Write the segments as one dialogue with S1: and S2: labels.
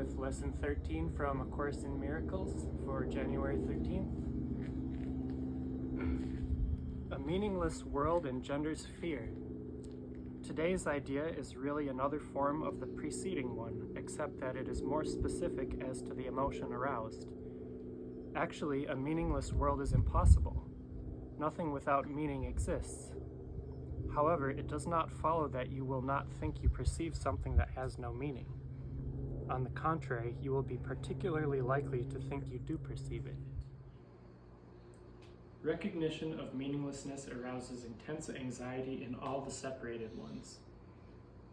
S1: with Lesson 13 from A Course in Miracles for January 13th. A meaningless world engenders fear. Today's idea is really another form of the preceding one, except that it is more specific as to the emotion aroused. Actually, a meaningless world is impossible. Nothing without meaning exists. However, it does not follow that you will not think you perceive something that has no meaning. On the contrary, you will be particularly likely to think you do perceive it. Recognition of meaninglessness arouses intense anxiety in all the separated ones.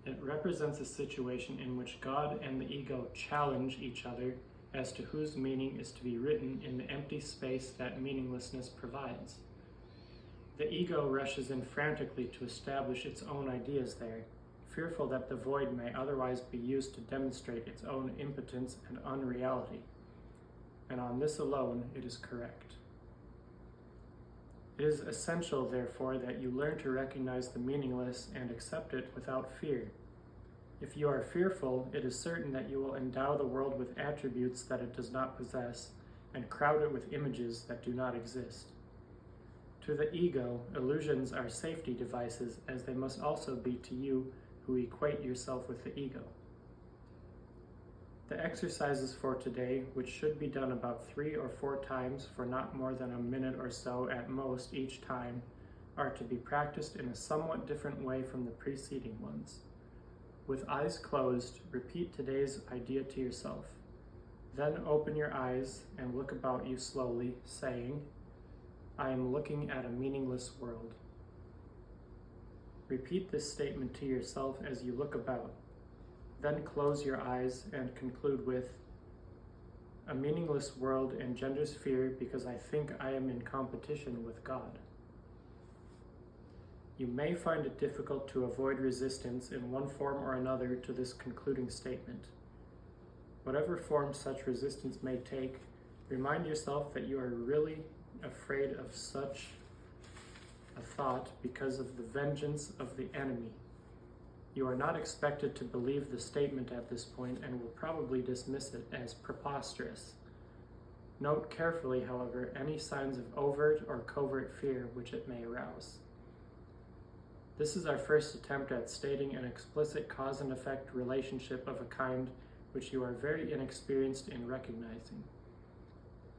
S1: It represents a situation in which God and the ego challenge each other as to whose meaning is to be written in the empty space that meaninglessness provides. The ego rushes in frantically to establish its own ideas there, fearful that the void may otherwise be used to demonstrate its own impotence and unreality. And on this alone, it is correct. It is essential, therefore, that you learn to recognize the meaningless and accept it without fear. If you are fearful, it is certain that you will endow the world with attributes that it does not possess and crowd it with images that do not exist. To the ego, illusions are safety devices, as they must also be to you who equate yourself with the ego. The exercises for today, which should be done about 3 or 4 times for not more than a minute or so at most each time, are to be practiced in a somewhat different way from the preceding ones. With eyes closed, repeat today's idea to yourself. Then open your eyes and look about you slowly, saying, I am looking at a meaningless world. Repeat this statement to yourself as you look about. Then close your eyes and conclude with, a meaningless world engenders fear because I think I am in competition with God. You may find it difficult to avoid resistance in one form or another to this concluding statement. Whatever form such resistance may take, remind yourself that you are really afraid of such a thought because of the vengeance of the enemy. You are not expected to believe the statement at this point and will probably dismiss it as preposterous. Note carefully, however, any signs of overt or covert fear which it may arouse. This is our first attempt at stating an explicit cause and effect relationship of a kind which you are very inexperienced in recognizing.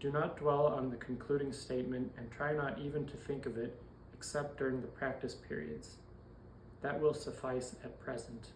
S1: Do not dwell on the concluding statement and try not even to think of it except during the practice periods. That will suffice at present.